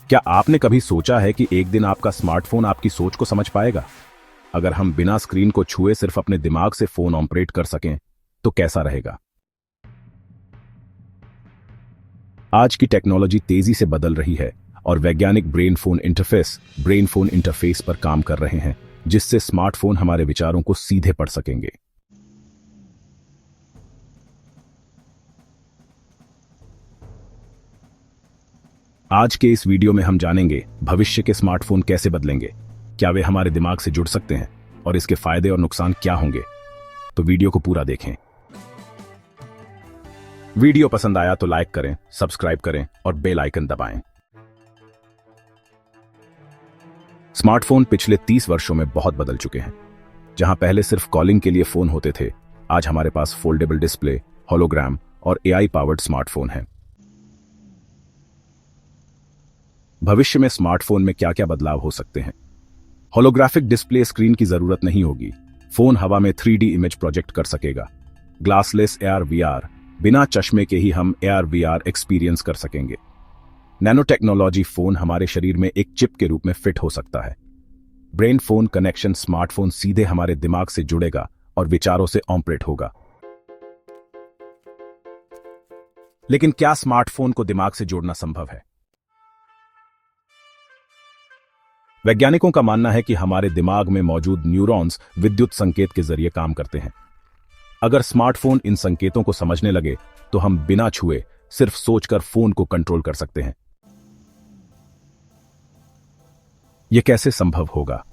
क्या आपने कभी सोचा है कि एक दिन आपका स्मार्टफोन आपकी सोच को समझ पाएगा? अगर हम बिना स्क्रीन को छुए सिर्फ अपने दिमाग से फोन ऑपरेट कर सकें तो कैसा रहेगा? आज की टेक्नोलॉजी तेजी से बदल रही है और वैज्ञानिक ब्रेन फोन इंटरफेस पर काम कर रहे हैं, जिससे स्मार्टफोन हमारे विचारों को सीधे पढ़ सकेंगे। आज के इस वीडियो में हम जानेंगे भविष्य के स्मार्टफोन कैसे बदलेंगे, क्या वे हमारे दिमाग से जुड़ सकते हैं और इसके फायदे और नुकसान क्या होंगे। तो वीडियो को पूरा देखें। वीडियो पसंद आया तो लाइक करें, सब्सक्राइब करें और बेल आइकन दबाएं। स्मार्टफोन पिछले 30 वर्षों में बहुत बदल चुके हैं। जहां पहले सिर्फ कॉलिंग के लिए फोन होते थे, आज हमारे पास फोल्डेबल डिस्प्ले, होलोग्राम और एआई पावर्ड स्मार्टफोन हैं। भविष्य में स्मार्टफोन में क्या क्या बदलाव हो सकते हैं? होलोग्राफिक डिस्प्ले स्क्रीन की जरूरत नहीं होगी। फोन हवा में 3D इमेज प्रोजेक्ट कर सकेगा। ग्लासलेस AR VR, बिना चश्मे के ही हम AR VR एक्सपीरियंस कर सकेंगे। नैनो टेक्नोलॉजी, फोन हमारे शरीर में एक चिप के रूप में फिट हो सकता है। ब्रेन फोन कनेक्शन, स्मार्टफोन सीधे हमारे दिमाग से जुड़ेगा और विचारों से ऑपरेट होगा। लेकिन क्या स्मार्टफोन को दिमाग से जोड़ना संभव है? वैज्ञानिकों का मानना है कि हमारे दिमाग में मौजूद न्यूरॉन्स विद्युत संकेत के जरिए काम करते हैं। अगर स्मार्टफोन इन संकेतों को समझने लगे तो हम बिना छुए सिर्फ सोचकर फोन को कंट्रोल कर सकते हैं। यह कैसे संभव होगा?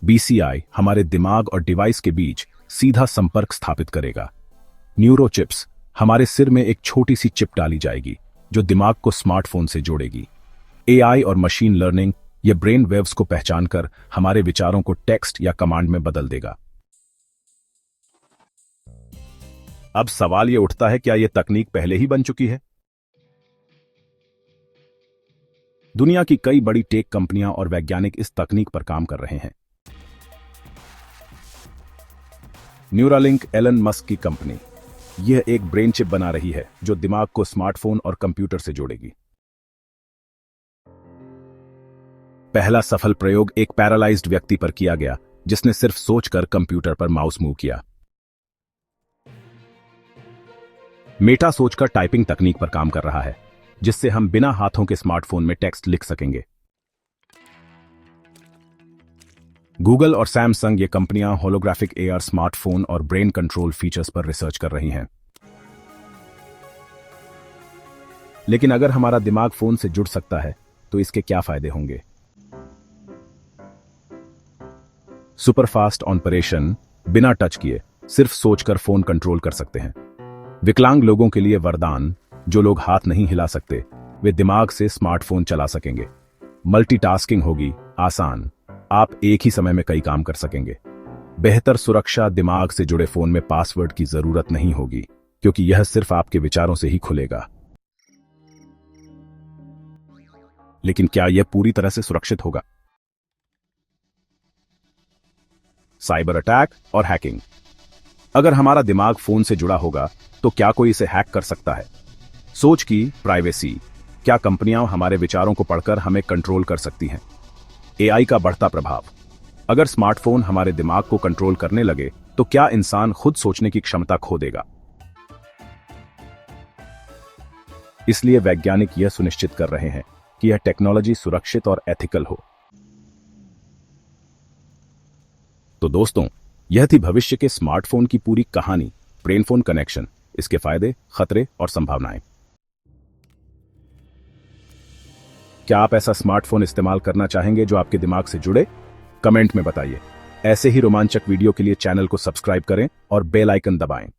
BCI हमारे दिमाग और डिवाइस के बीच सीधा संपर्क स्थापित करेगा। न्यूरोचिप्स, हमारे सिर में एक छोटी सी चिप डाली जाएगी जो दिमाग को स्मार्टफोन से जोड़ेगी। AI और मशीन लर्निंग यह ब्रेन वेव्स को पहचानकर हमारे विचारों को टेक्स्ट या कमांड में बदल देगा। अब सवाल यह उठता है, क्या यह तकनीक पहले ही बन चुकी है? दुनिया की कई बड़ी टेक कंपनियां और वैज्ञानिक इस तकनीक पर काम कर रहे हैं। न्यूरालिंक, एलन मस्क की कंपनी, यह एक ब्रेन चिप बना रही है जो दिमाग को स्मार्टफोन और कंप्यूटर से जोड़ेगी। पहला सफल प्रयोग एक पैरालाइज्ड व्यक्ति पर किया गया जिसने सिर्फ सोचकर कंप्यूटर पर माउस मूव किया। मेटा सोचकर टाइपिंग तकनीक पर काम कर रहा है, जिससे हम बिना हाथों के स्मार्टफोन में टेक्स्ट लिख सकेंगे। गूगल और सैमसंग, ये कंपनियां होलोग्राफिक AR स्मार्टफोन और ब्रेन कंट्रोल फीचर्स पर रिसर्च कर रही हैं। लेकिन अगर हमारा दिमाग फोन से जुड़ सकता है तो इसके क्या फायदे होंगे? सुपरफास्ट ऑपरेशन, बिना टच किए सिर्फ सोचकर फोन कंट्रोल कर सकते हैं। विकलांग लोगों के लिए वरदान, जो लोग हाथ नहीं हिला सकते वे दिमाग से स्मार्टफोन चला सकेंगे। मल्टीटास्किंग होगी आसान, आप एक ही समय में कई काम कर सकेंगे। बेहतर सुरक्षा, दिमाग से जुड़े फोन में पासवर्ड की जरूरत नहीं होगी क्योंकि यह सिर्फ आपके विचारों से ही खुलेगा। लेकिन क्या यह पूरी तरह से सुरक्षित होगा? साइबर अटैक और हैकिंग, अगर हमारा दिमाग फोन से जुड़ा होगा तो क्या कोई इसे हैक कर सकता है? सोच की प्राइवेसी, क्या कंपनियां हमारे विचारों को पढ़कर हमें कंट्रोल कर सकती हैं? AI का बढ़ता प्रभाव, अगर स्मार्टफोन हमारे दिमाग को कंट्रोल करने लगे तो क्या इंसान खुद सोचने की क्षमता खो देगा? इसलिए वैज्ञानिक यह सुनिश्चित कर रहे हैं कि यह टेक्नोलॉजी सुरक्षित और एथिकल हो। तो दोस्तों, यह थी भविष्य के स्मार्टफोन की पूरी कहानी, ब्रेन फोन कनेक्शन, इसके फायदे, खतरे और संभावनाएं। क्या आप ऐसा स्मार्टफोन इस्तेमाल करना चाहेंगे जो आपके दिमाग से जुड़े? कमेंट में बताइए। ऐसे ही रोमांचक वीडियो के लिए चैनल को सब्सक्राइब करें और बेल आइकन दबाएं।